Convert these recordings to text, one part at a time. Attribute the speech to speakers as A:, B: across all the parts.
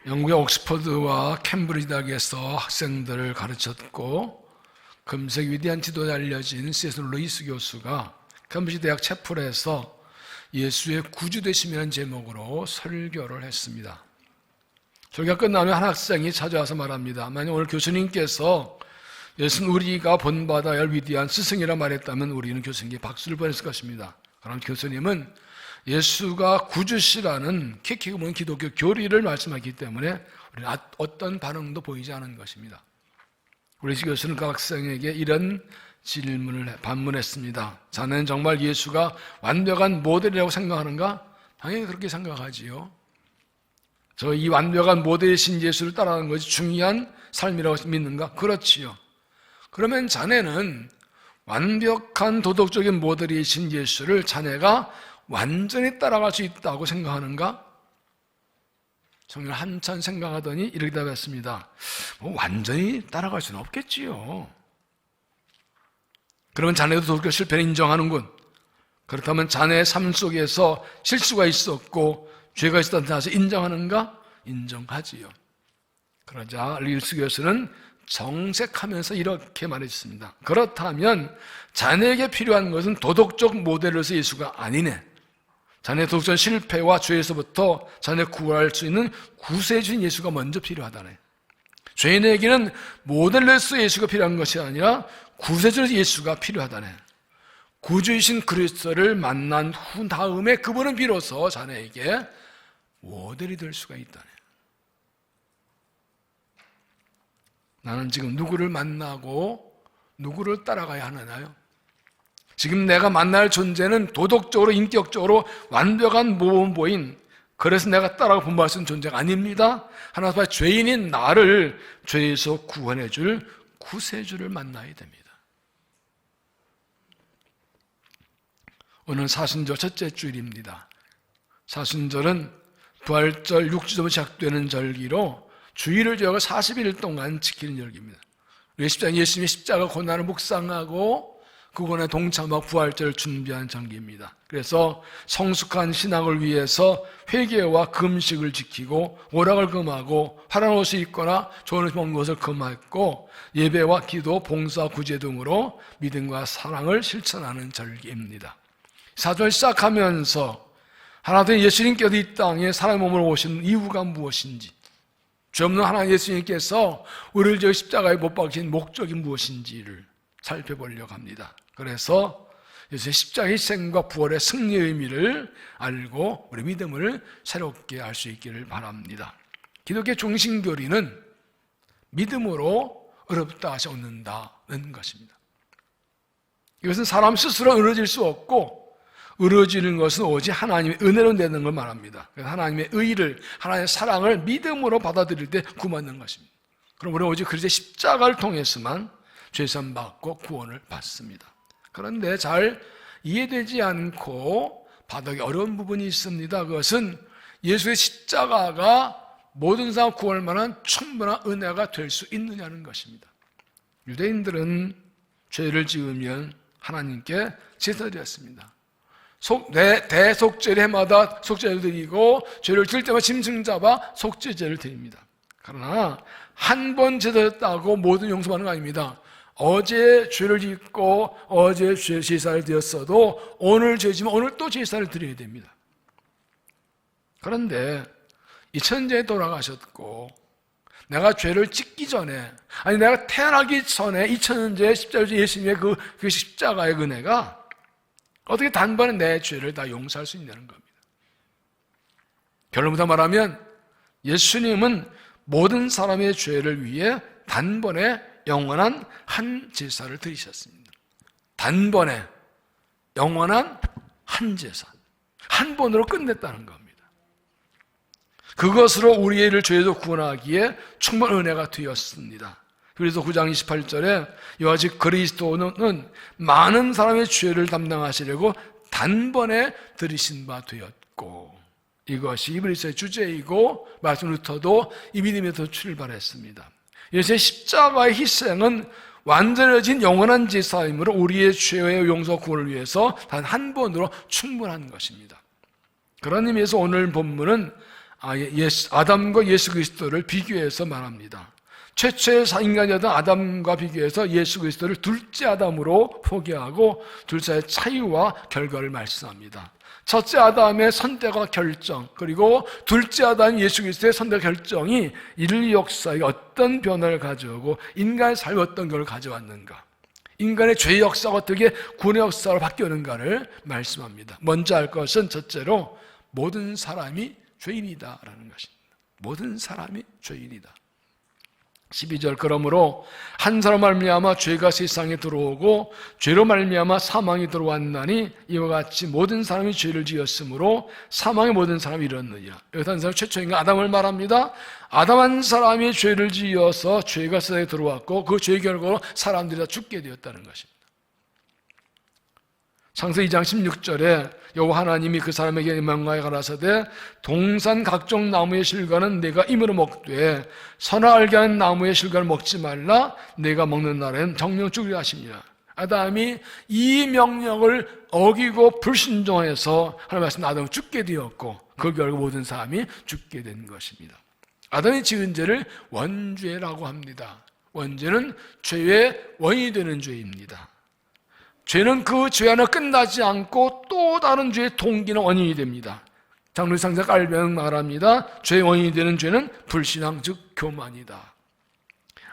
A: 영국의 옥스퍼드와 캠브리지 대학에서 학생들을 가르쳤고 금세 위대한 지도자 알려진 C.S. 루이스 교수가 캠브리지 대학 채플에서 예수의 구주되심이라는 제목으로 설교를 했습니다. 설교가 끝나면 한 학생이 찾아와서 말합니다. 만약 오늘 교수님께서 예수는 우리가 본받아야 할 위대한 스승이라 말했다면 우리는 교수님께 박수를 보냈을 것입니다. 그럼 교수님은 예수가 구주시라는 킥킥 보는 기독교 교리를 말씀하기 때문에 우리는 어떤 반응도 보이지 않은 것입니다. 우리 교수는 그 학생에게 이런 질문을 반문했습니다. 자네는 정말 예수가 완벽한 모델이라고 생각하는가? 당연히 그렇게 생각하지요. 저 이 완벽한 모델이신 예수를 따라가는 것이 중요한 삶이라고 믿는가? 그렇지요. 그러면 자네는 완벽한 도덕적인 모델이신 예수를 자네가 완전히 따라갈 수 있다고 생각하는가? 정말 한참 생각하더니 이렇게 답했습니다. 완전히 따라갈 수는 없겠지요. 그러면 자네도 도덕적 실패를 인정하는군. 그렇다면 자네의 삶 속에서 실수가 있었고 죄가 있었다는 사실을 인정하는가? 인정하지요. 그러자 루이스 교수는 정색하면서 이렇게 말했습니다. 그렇다면 자네에게 필요한 것은 도덕적 모델로서 예수가 아니네. 자네 도덕적 실패와 죄에서부터 자네 구할 수 있는 구세주인 예수가 먼저 필요하다네. 죄인에게는 모델로서 예수가 필요한 것이 아니라 구세주로서 예수가 필요하다네. 구주이신 그리스도를 만난 후 다음에 그분은 비로소 자네에게 모델이 될 수가 있다네. 나는 지금 누구를 만나고 누구를 따라가야 하나요? 지금 내가 만날 존재는 도덕적으로 인격적으로 완벽한 모범보인, 그래서 내가 따라가 본받을 수 있는 존재가 아닙니다. 하나님 앞에 죄인인 나를 죄에서 구원해 줄 구세주를 만나야 됩니다. 오늘 사순절 첫째 주일입니다. 사순절은 부활절 6주부터 시작되는 절기로 주일을 지어서 40일 동안 지키는 절기입니다. 예수님의 십자가 고난을 묵상하고 그 고난에 동참하고 부활절을 준비한 절기입니다. 그래서 성숙한 신앙을 위해서 회개와 금식을 지키고 오락을 금하고 화려한 옷을 입거나 좋은 옷을 먹는 것을 금했고 예배와 기도, 봉사, 구제 등으로 믿음과 사랑을 실천하는 절기입니다. 사절 시작하면서 하나님 예수님께서 이 땅에 사람의 몸으로 오신 이유가 무엇인지, 죄 없는 하나님 예수님께서 우리를 저 십자가에 못 박힌 목적이 무엇인지를 살펴보려고 합니다. 그래서 예수의 십자가 희생과 부활의 승리의 의미를 알고 우리 믿음을 새롭게 알 수 있기를 바랍니다. 기독교 중심교리는 믿음으로 의롭다 하시 얻는다는 것입니다. 이것은 사람 스스로 의로워질 수 없고 의로워지는 것은 오직 하나님의 은혜로 되는 걸 말합니다. 하나님의 의를, 하나님의 사랑을 믿음으로 받아들일 때 구원받는 것입니다. 그럼 우리는 오직 그리스도의 십자가를 통해서만 죄산 받고 구원을 받습니다. 그런데 잘 이해되지 않고 받아들이기 어려운 부분이 있습니다. 그것은 예수의 십자가가 모든 사람 구원할 만한 충분한 은혜가 될 수 있느냐는 것입니다. 유대인들은 죄를 지으면 하나님께 제사를 드렸습니다. 대속죄 해마다 속죄를 드리고 죄를 질 때마다 짐승 잡아 속죄제를 드립니다. 그러나 한 번 제사했다고 모든 용서받는 거 아닙니다. 어제 죄를 짓고 어제 제사를 드렸어도 오늘 죄지면 오늘 또 제사를 드려야 됩니다. 그런데 이 천재에 돌아가셨고 내가 죄를 짓기 전에, 아니 내가 태어나기 전에 이 천재의 십자가 예수님의 그 십자가의 은혜가 어떻게 단번에 내 죄를 다 용서할 수 있냐는 겁니다. 결론부터 말하면 예수님은 모든 사람의 죄를 위해 단번에 영원한 한 제사를 드리셨습니다. 단번에 영원한 한 제사, 한 번으로 끝냈다는 겁니다. 그것으로 우리를 죄에서 구원하기에 충분한 은혜가 되었습니다. 그래서 9장 28절에 이와 같이 그리스도는 많은 사람의 죄를 담당하시려고 단번에 들이신 바 되었고, 이것이 이브리서의 주제이고 말씀 루터도 이 믿음에서 출발했습니다. 예수의 십자가의 희생은 완전해진 영원한 제사이므로 우리의 죄의 용서 구원을 위해서 단 한 번으로 충분한 것입니다. 그런 의미에서 오늘 본문은 아담과 예수 그리스도를 비교해서 말합니다. 최초의 인간이었던 아담과 비교해서 예수 그리스도를 둘째 아담으로 포개하고 둘째의 차이와 결과를 말씀합니다. 첫째 아담의 선택과 결정, 그리고 둘째 아담 예수 그리스도의 선택 결정이 인류 역사에 어떤 변화를 가져오고 인간의 삶에 어떤 것을 가져왔는가, 인간의 죄의 역사가 어떻게 구원의 역사로 바뀌었는가를 말씀합니다. 먼저 할 것은 첫째로 모든 사람이 죄인이다라는 것입니다. 모든 사람이 죄인이다. 12절, 그러므로 한 사람 말미암아 죄가 세상에 들어오고 죄로 말미암아 사망이 들어왔나니 이와 같이 모든 사람이 죄를 지었으므로 사망의 모든 사람이 이르느니라. 여기서 한 사람 최초인가 아담을 말합니다. 아담 한 사람이 죄를 지어서 죄가 세상에 들어왔고 그 죄의 결과로 사람들이 다 죽게 되었다는 것입니다. 창세기 2장 16절에 여호와 하나님이 그 사람에게 명하여 가라사대 동산 각종 나무의 실과는 내가 임으로 먹되 선악 알게 하는 나무의 실과를 먹지 말라. 내가 먹는 날에는 정령 죽으리라 하시니라. 아담이 이 명령을 어기고 불순종해서 하나님 말씀 아담은 죽게 되었고 그 결과 모든 사람이 죽게 된 것입니다. 아담이 지은 죄를 원죄라고 합니다. 원죄는 죄의 원인이 되는 죄입니다. 죄는 그 죄 하나 끝나지 않고 또 다른 죄의 동기는 원인이 됩니다. 장로의 상자 깔병 말합니다. 죄의 원인이 되는 죄는 불신앙 즉 교만이다.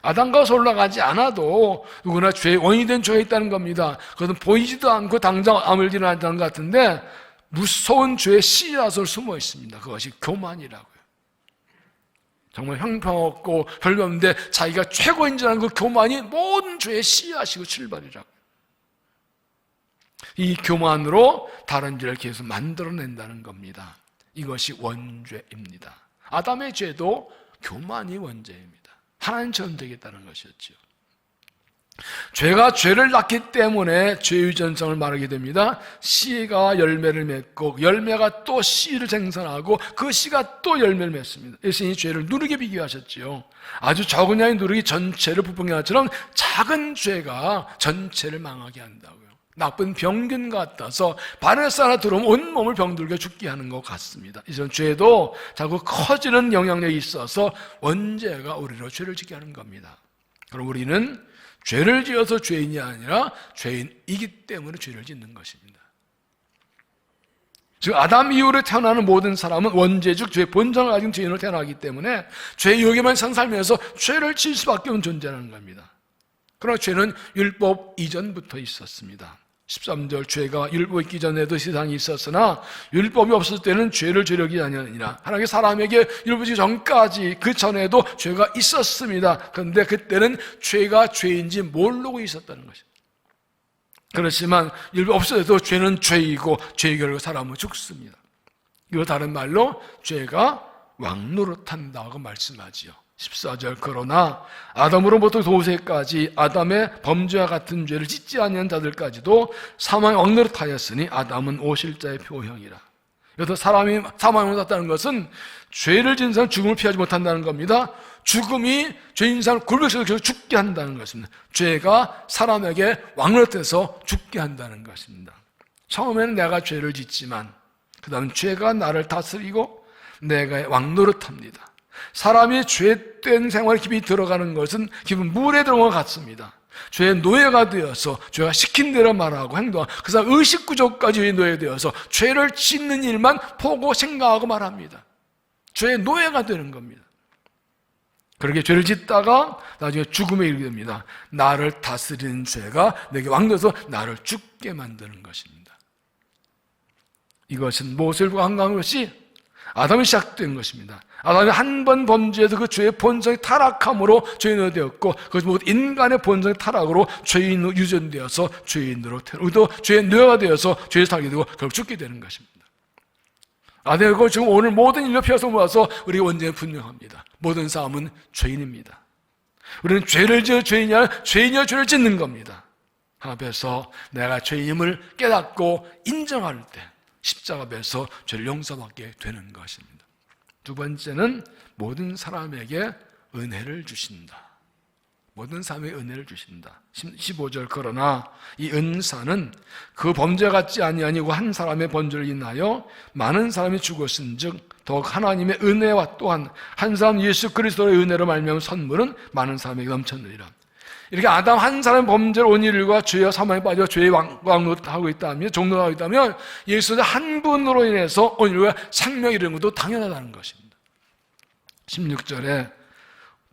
A: 아담과 올라가지 않아도 누구나 죄의 원인이 된 죄가 있다는 겁니다. 그것은 보이지도 않고 당장 아무 일도 일어나지 않는 것 같은데 무서운 죄의 씨앗으로 숨어 있습니다. 그것이 교만이라고요. 정말 형편없고 별거 없는데 자기가 최고인 줄 아는 그 교만이 모든 죄의 씨앗이고 출발이라고요. 이 교만으로 다른 죄를 계속 만들어낸다는 겁니다. 이것이 원죄입니다. 아담의 죄도 교만이 원죄입니다. 하나님처럼 되겠다는 것이었죠. 죄가 죄를 낳기 때문에 죄의 전성을 말하게 됩니다. 씨가 열매를 맺고 열매가 또 씨를 생산하고 그 씨가 또 열매를 맺습니다. 예수님이 죄를 누르게 비교하셨지요. 아주 적은 양이 누르기 전체를 부풀게 하처럼 작은 죄가 전체를 망하게 한다고요. 나쁜 병균 같아서 바이러스 하나 들어오면 온몸을 병들게 죽게 하는 것 같습니다. 이런 죄도 자꾸 커지는 영향력이 있어서 원죄가 우리로 죄를 짓게 하는 겁니다. 그럼 우리는 죄를 지어서 죄인이 아니라 죄인이기 때문에 죄를 짓는 것입니다. 즉 아담 이후로 태어나는 모든 사람은 원죄적 죄의 본성을 가진 죄인으로 태어나기 때문에 죄의 유혹에만 살면서 죄를 지을 수밖에 없는 존재라는 겁니다. 그러나 죄는 율법 이전부터 있었습니다. 13절, 죄가 율법 있기 전에도 세상이 있었으나 율법이 없을 때는 죄를 죄력이 아니니라. 하나님께 사람에게 율법이 있기 전까지 그 전에도 죄가 있었습니다. 그런데 그때는 죄가 죄인지 모르고 있었다는 것입니다. 그렇지만 율법 없어도 죄는 죄이고 죄의 결과 사람은 죽습니다. 이거 다른 말로 죄가 왕노릇한다고 말씀하지요. 14절, 그러나 아담으로부터 도세까지 아담의 범죄와 같은 죄를 짓지 아니한 자들까지도 사망의 왕노릇하였으니 아담은 오실자의 표형이라. 여기서 사람이 사망을 얻었다는 것은 죄를 지은 사람은 죽음을 피하지 못한다는 겁니다. 죽음이 죄인 사람을 굴복시켜서 죽게 한다는 것입니다. 죄가 사람에게 왕노릇해서 죽게 한다는 것입니다. 처음에는 내가 죄를 짓지만 그 다음 죄가 나를 다스리고 내가 왕노릇합니다. 사람이 죄된 생활에 깊이 들어가는 것은 기분 물에 들어간 것 같습니다. 죄의 노예가 되어서 죄가 시킨 대로 말하고 행동하고 그 사람 의식구조까지 노예되어서 죄를 짓는 일만 보고 생각하고 말합니다. 죄의 노예가 되는 겁니다. 그렇게 죄를 짓다가 나중에 죽음에 이르게 됩니다. 나를 다스리는 죄가 내게 왕노해서 나를 죽게 만드는 것입니다. 이것은 무엇을 한가한 것이 아담이 시작된 것입니다. 아담이 한 번 범죄해서 그 죄의 본성이 타락함으로 죄인으로 되었고 그것이 모두 인간의 본성의 타락으로 죄인으로 유전되어서 죄인으로 우리도 죄의 뇌가 되어서 죄에 살게 되고 결국 죽게 되는 것입니다. 아담이고 지금 오늘 모든 인류 피어서 모아서 우리 원죄는 분명합니다. 모든 사람은 죄인입니다. 우리는 죄를 지어 죄인이야 죄인이야 죄를 짓는 겁니다. 앞에서 내가 죄인임을 깨닫고 인정할 때 십자가 앞에서 죄를 용서받게 되는 것입니다. 두 번째는 모든 사람에게 은혜를 주신다. 모든 사람에게 은혜를 주신다. 15절 그러나 이 은사는 그 범죄 같지 아니하니고 한 사람의 범죄를 인하여 많은 사람이 죽었은즉 더욱 하나님의 은혜와 또한 한 사람 예수 그리스도의 은혜로 말미암은 선물은 많은 사람에게 넘쳤느니라. 이렇게 아담 한 사람의 범죄로 온 일과 죄와 사망에 빠져 죄의 왕노릇하고 있다면, 종노릇하고 있다면 예수 한 분으로 인해서 온 일과 생명이 이르는 것도 당연하다는 것입니다. 16절에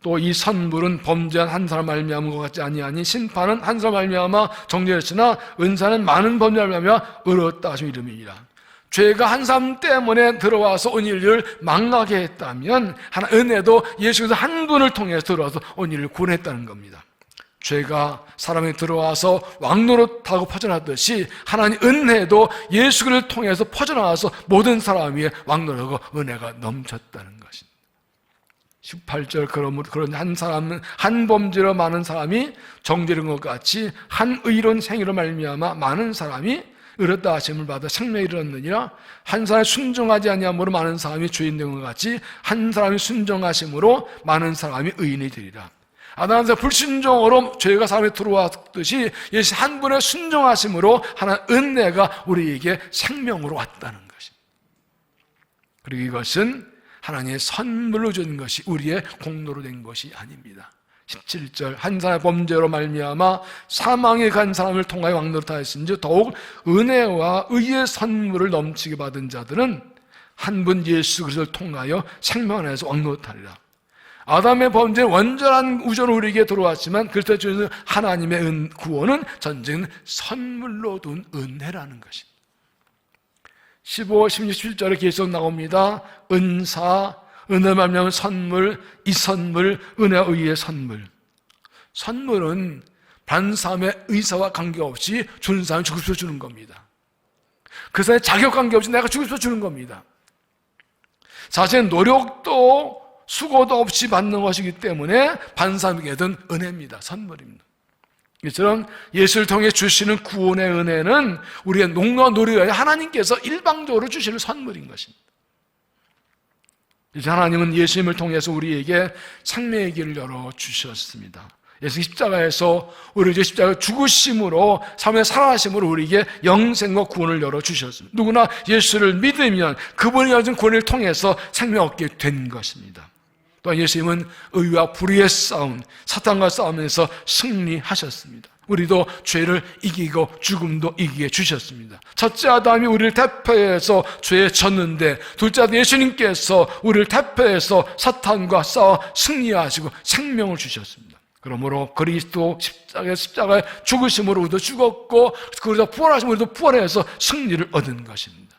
A: 또 이 선물은 범죄한 한 사람 말미암은 것 같지 아니하니 심판은 한 사람 말미암아 정죄했으나 은사는 많은 범죄를 말미암아 의롭다 하심 이름이니라. 죄가 한 사람 때문에 들어와서 온 일을 망하게 했다면 하나 은혜도 예수께서 한 분을 통해서 들어와서 온 일을 구원했다는 겁니다. 죄가 사람이 들어와서 왕노릇하고 퍼져나왔듯이 하나님 은혜도 예수를 통해서 퍼져나와서 모든 사람 위에 왕노릇하고 은혜가 넘쳤다는 것입니다. 18절 그런 한 사람은 한 범죄로 많은 사람이 정죄된 것 같이 한 의로운 행위로 말미암아 많은 사람이 의롭다 하심을 받아 생명에 이르렀느니라. 한 사람이 순종하지 아니함으로 많은 사람이 죄인 된 것 같이 한 사람이 순종하심으로 많은 사람이 의인이 되리라. 아담에서 불순종으로 죄가 사람에 들어왔듯이 예수 한 분의 순종하심으로 하나님 은혜가 우리에게 생명으로 왔다는 것입니다. 그리고 이것은 하나님의 선물로 준 것이 우리의 공로로 된 것이 아닙니다. 17절 한 사람의 범죄로 말미암아 사망에 간 사람을 통하여 왕노릇하였은즉 더욱 은혜와 의의 선물을 넘치게 받은 자들은 한 분 예수 그리스도를 통하여 생명 안에서 왕노릇하리라. 아담의 범죄는 완전한 우전으로 우리에게 들어왔지만 그리스도 주는 하나님의 구원은 전적인 선물로 둔 은혜라는 것입니다. 15, 16, 17절에 계속 나옵니다. 은사, 은혜 말미암은 선물, 이 선물, 은혜와 의의 선물. 선물은 다른 사람의 의사와 관계없이 주는 사람이 주고 싶어 주는 겁니다. 그 사람의 자격 관계없이 내가 주고 싶어 주는 겁니다. 자신의 노력도 수고도 없이 받는 것이기 때문에 받는 사람에게는 은혜입니다. 선물입니다. 이처럼 예수를 통해 주시는 구원의 은혜는 우리의 농노와 노력이 아니라 하나님께서 일방적으로 주시는 선물인 것입니다. 이제 하나님은 예수님을 통해서 우리에게 생명의 길을 열어주셨습니다. 예수 십자가에서 우리 이제 십자가 죽으심으로 삶의 살아나심으로 우리에게 영생과 구원을 열어주셨습니다. 누구나 예수를 믿으면 그분이 가진 구원을 통해서 생명 얻게 된 것입니다. 또한 예수님은 의와 불의의 싸움, 사탄과 싸우면서 승리하셨습니다. 우리도 죄를 이기고 죽음도 이기게 주셨습니다. 첫째 아담이 우리를 대표해서 죄에 졌는데 둘째 아담 예수님께서 우리를 대표해서 사탄과 싸워 승리하시고 생명을 주셨습니다. 그러므로 그리스도 십자가의 죽으심으로 우리도 죽었고 그리고 부활하심으로 우리도 부활해서 승리를 얻은 것입니다.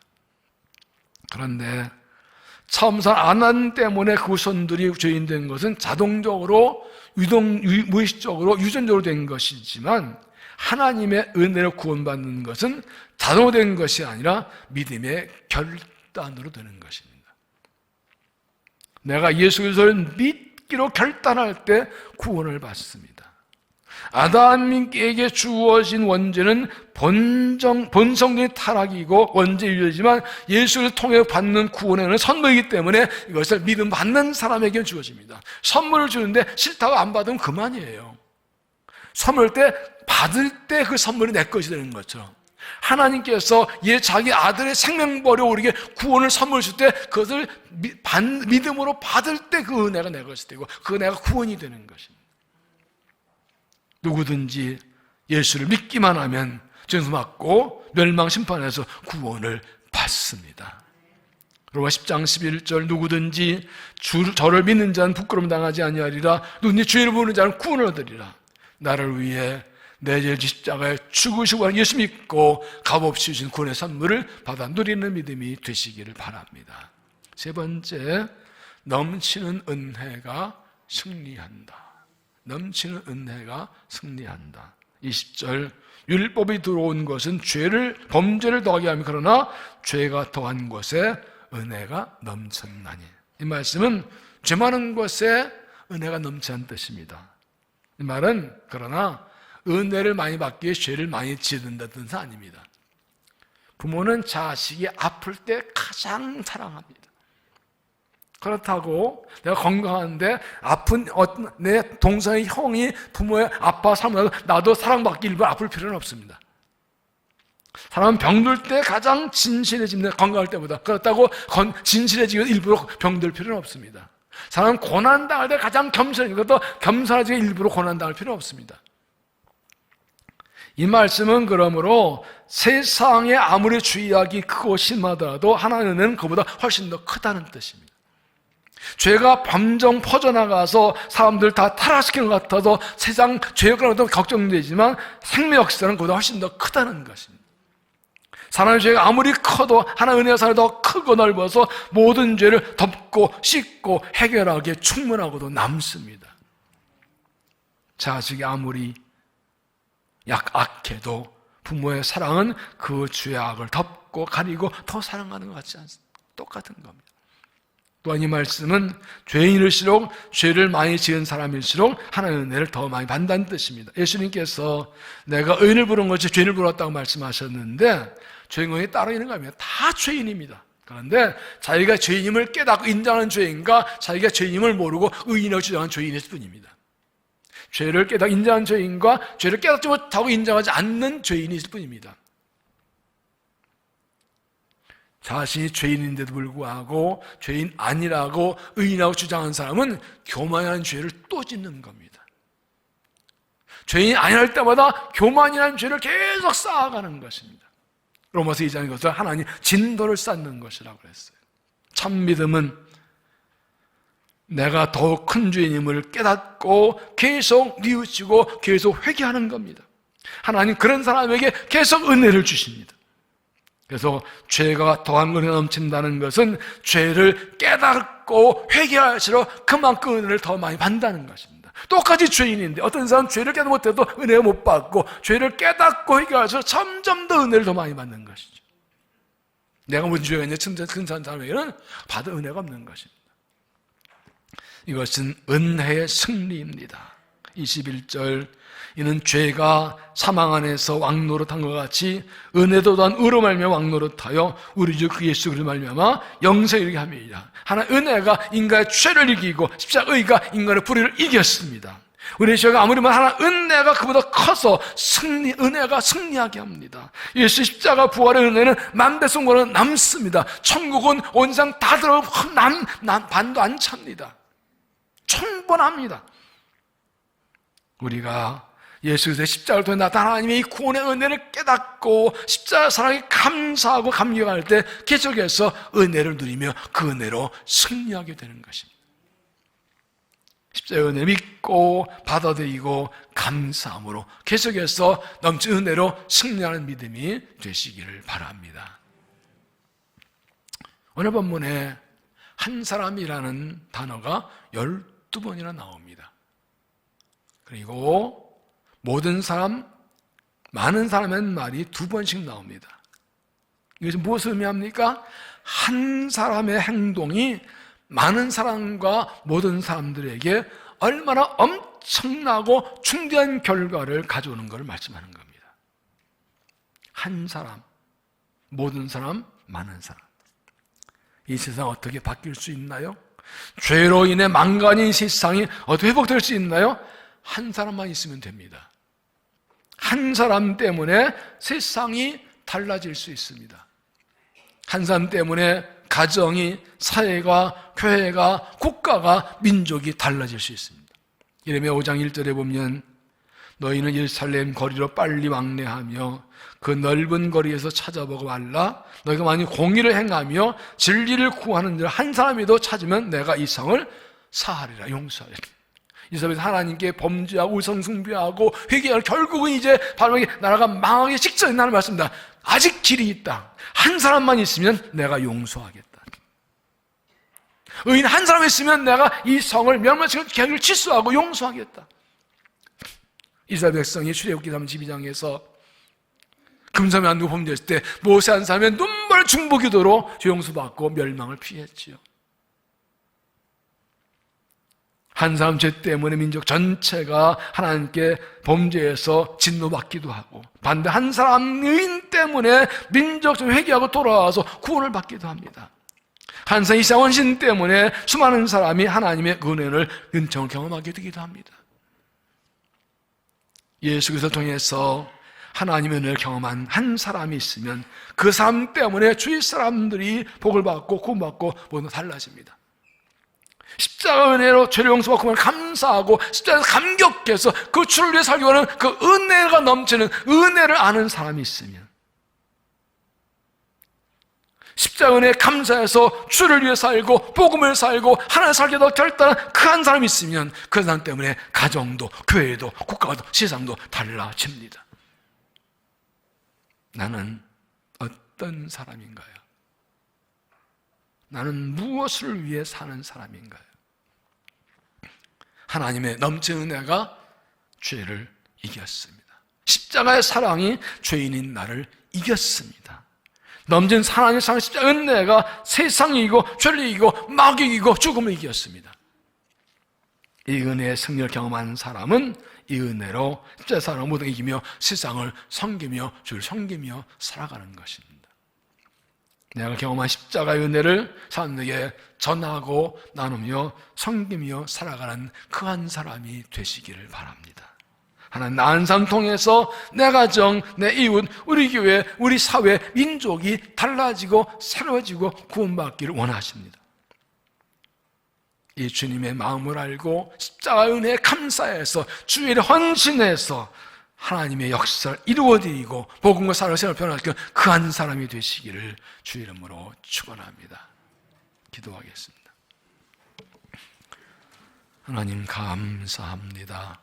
A: 그런데 처음선 안한 때문에 그 후손들이 죄인 된 것은 자동적으로 무의식적으로 유전적으로 된 것이지만 하나님의 은혜로 구원받는 것은 자동으로 된 것이 아니라 믿음의 결단으로 되는 것입니다. 내가 예수 그리스도를 믿기로 결단할 때 구원을 받습니다. 아담에게 주어진 원죄는 본성적인 타락이고 원죄유죄지만 예수를 통해 받는 구원에는 선물이기 때문에 이것을 믿음 받는 사람에게 주어집니다. 선물을 주는데 싫다고 안 받으면 그만이에요. 선물 때 받을 때 그 선물이 내 것이 되는 것처럼 하나님께서 자기 아들의 생명버려 우리에게 구원을 선물 줄 때 그것을 믿음으로 받을 때 그 은혜가 내 것이 되고 그 은혜가 구원이 되는 것입니다. 누구든지 예수를 믿기만 하면 죄수 맞고 멸망 심판에서 구원을 받습니다. 로마 10장 11절 누구든지 저를 믿는 자는 부끄러움 당하지 아니하리라. 누구든지 주의를 부르는 자는 구원을 얻으리라. 나를 위해 내 죄 십자가에 죽으시고 하는 예수 믿고 값없이 주신 구원의 선물을 받아 누리는 믿음이 되시기를 바랍니다. 세 번째, 넘치는 은혜가 승리한다. 넘치는 은혜가 승리한다. 20절 율법이 들어온 것은 범죄를 더하게 하며 그러나 죄가 더한 것에 은혜가 넘쳤나니. 이 말씀은 죄 많은 것에 은혜가 넘치는 뜻입니다. 이 말은 그러나 은혜를 많이 받기 위해 죄를 많이 지은다는 뜻은 아닙니다. 부모는 자식이 아플 때 가장 사랑합니다. 그렇다고 내가 건강한데 아픈 내 동생의 형이 부모의 아빠 사랑하고 나도 사랑받기 일부러 아플 필요는 없습니다. 사람은 병들 때 가장 진실해집니다. 건강할 때보다. 그렇다고 진실해지기 위해서 일부러 병들 필요는 없습니다. 사람은 고난당할 때 가장 겸손해지고 또 겸손하지 일부러 고난당할 필요는 없습니다. 이 말씀은 그러므로 세상에 아무리 죄악이 크고 심하더라도 하나님의 은혜는 그보다 훨씬 더 크다는 뜻입니다. 죄가 범정 퍼져나가서 사람들 다 타락시키는 것 같아서 세상 죄악을 하도 걱정되지만 생명 역사는 그보다 훨씬 더 크다는 것입니다. 사람의 죄가 아무리 커도 하나님의 은혜가 사람이 더 크고 넓어서 모든 죄를 덮고 씻고 해결하기에 충분하고도 남습니다. 자식이 아무리 악해도 부모의 사랑은 그 죄악을 덮고 가리고 더 사랑하는 것 같지 않습니까? 똑같은 겁니다. 또한 이 말씀은 죄인일수록 죄를 많이 지은 사람일수록 하나님의 은혜를 더 많이 받는다는 뜻입니다. 예수님께서 내가 의인을 부른 것이 죄인을 부르었다고 말씀하셨는데 죄인이 따로 있는 거 아닙니다. 다 죄인입니다. 그런데 자기가 죄인임을 깨닫고 인정하는 죄인과 자기가 죄인임을 모르고 의인이라고 주장하는 죄인일 뿐입니다. 죄를 깨닫고 인정하는 죄인과 죄를 깨닫지 못하고 인정하지 않는 죄인이 있을 뿐입니다. 자신이 죄인인데도 불구하고 죄인 아니라고 의인이라고 주장하는 사람은 교만이라는 죄를 또 짓는 겁니다. 죄인이 아니할 때마다 교만이라는 죄를 계속 쌓아가는 것입니다. 로마서 2장에 것을 하나님 진도를 쌓는 것이라고 그랬어요. 참 믿음은 내가 더욱 큰 죄인임을 깨닫고 계속 뉘우치고 계속 회개하는 겁니다. 하나님 그런 사람에게 계속 은혜를 주십니다. 그래서 죄가 더한 은혜가 넘친다는 것은 죄를 깨닫고 회개할수록 그만큼 은혜를 더 많이 받는다는 것입니다. 똑같이 죄인인데 어떤 사람은 죄를 깨닫지 못해도 은혜를 못 받고 죄를 깨닫고 회개할수록 점점 더 은혜를 더 많이 받는 것이죠. 내가 무슨 죄가 있냐 큰 사람에게는 받을 은혜가 없는 것입니다. 이것은 은혜의 승리입니다. 21절 이는 죄가 사망 안에서 왕노릇한 것 같이 은혜도 또한 의로 말미암아 왕노릇하여 우리 주 그 예수 그리스도로 말미암아 영생에 이르게 함이니라. 하나님 은혜가 인간의 죄를 이기고 십자가 의가 인간의 불의를 이겼습니다. 우리 죄가 아무리면 하나님 은혜가 그보다 커서 은혜가 승리하게 합니다. 예수 십자가 부활의 은혜는 만배송보다 남습니다. 천국은 온 세상 다 들어가고 반도 안 찹니다. 충분합니다. 우리가 예수 그리스도의 십자가를 통해 나타난 하나님의 이 구원의 은혜를 깨닫고 십자가 사랑에 감사하고 감격할 때 계속해서 은혜를 누리며 그 은혜로 승리하게 되는 것입니다. 십자가의 은혜를 믿고 받아들이고 감사함으로 계속해서 넘치는 은혜로 승리하는 믿음이 되시기를 바랍니다. 오늘 본문에 한 사람이라는 단어가 12번이나 나옵니다. 그리고 모든 사람, 많은 사람의 말이 2번씩 나옵니다. 이것은 무엇을 의미합니까? 한 사람의 행동이 많은 사람과 모든 사람들에게 얼마나 엄청나고 중대한 결과를 가져오는 것을 말씀하는 겁니다. 한 사람, 모든 사람, 많은 사람. 이 세상 어떻게 바뀔 수 있나요? 죄로 인해 망가진 세상이 어떻게 회복될 수 있나요? 한 사람만 있으면 됩니다. 한 사람 때문에 세상이 달라질 수 있습니다. 한 사람 때문에 가정이, 사회가, 교회가, 국가가, 민족이 달라질 수 있습니다. 예레미야 5장 1절에 보면 너희는 예루살렘 거리로 빨리 왕래하며 그 넓은 거리에서 찾아보고 말라. 너희가 만약 공의를 행하며 진리를 구하는 자 한 사람이라도 찾으면 내가 이 성을 사하리라, 용서하리라. 이 사람에서 하나님께 범죄하고 우상숭배하고 회개하고 결국은 이제 바로 나라가 망하기 직전에 나는 말씀입니다. 아직 길이 있다. 한 사람만 있으면 내가 용서하겠다. 의인 한 사람 있으면 내가 이 성을 멸망시키고 계획을 취소하고 용서하겠다. 이스라엘 백성이 출애굽기 32장에서 금섬에 안 두고 범죄했을 때 모세 한 사람의 눈물 중보기도로 용서받고 멸망을 피했지요. 한 사람 죄 때문에 민족 전체가 하나님께 범죄해서 진노받기도 하고 반대 한 사람 의인 때문에 민족 회개하고 돌아와서 구원을 받기도 합니다. 항상 이 원신 때문에 수많은 사람이 하나님의 은혜를, 은총을 경험하게 되기도 합니다. 예수 그리스도를 통해서 하나님의 은혜를 경험한 한 사람이 있으면 그 사람 때문에 주위 사람들이 복을 받고 구원받고 모두 달라집니다. 십자가 은혜로 죄를 용서받고 감사하고 십자가에서 감격해서 그 주를 위해 살기 원하는 그 은혜가 넘치는 은혜를 아는 사람이 있으면, 십자가 은혜에 감사해서 주를 위해 살고 복음을 살고 하나님 살기도 결단한 그 한 사람이 있으면 그 사람 때문에 가정도 교회도 국가도 세상도 달라집니다. 나는 어떤 사람인가요? 나는 무엇을 위해 사는 사람인가요? 하나님의 넘치는 은혜가 죄를 이겼습니다. 십자가의 사랑이 죄인인 나를 이겼습니다. 넘친 하나님의 사랑, 십자가 은혜가 세상이 이기고 죄를 이기고 마귀 이기고 죽음을 이겼습니다. 이 은혜의 승리를 경험한 사람은 이 은혜로 십자가의 사랑을 모두 이기며 세상을 섬기며 주를 섬기며 살아가는 것입니다. 내가 경험한 십자가의 은혜를 사람들에게 전하고 나누며 섬기며 살아가는 그 한 사람이 되시기를 바랍니다. 하나님 나은 삶 통해서 내 가정, 내 이웃, 우리 교회, 우리 사회, 민족이 달라지고 새로워지고 구원받기를 원하십니다. 이 주님의 마음을 알고 십자가 은혜에 감사해서 주의 일에 헌신해서 하나님의 역사를 이루어드리고 복음과 사랑을 생활을 변화시키는 그 한 사람이 되시기를 주 이름으로 축원합니다. 기도하겠습니다. 하나님 감사합니다.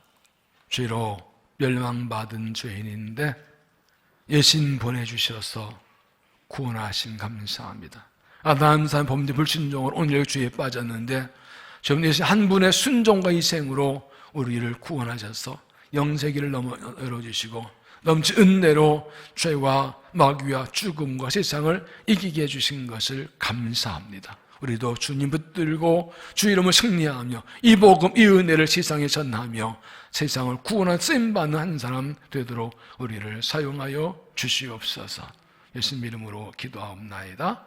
A: 죄로 멸망받은 죄인인데 예신 보내주셔서 구원하신 감사합니다. 아담 사람 범죄 불순종으로 오늘 죄에 빠졌는데 저분 예신 한 분의 순종과 희생으로 우리를 구원하셔서 영세기를 열어주시고 넘친 은혜로 죄와 마귀와 죽음과 세상을 이기게 해주신 것을 감사합니다. 우리도 주님 붙들고 주 이름을 승리하며 이 복음, 이 은혜를 세상에 전하며 세상을 구원한 쓰임받는 한 사람 되도록 우리를 사용하여 주시옵소서. 예수님 이름으로 기도하옵나이다.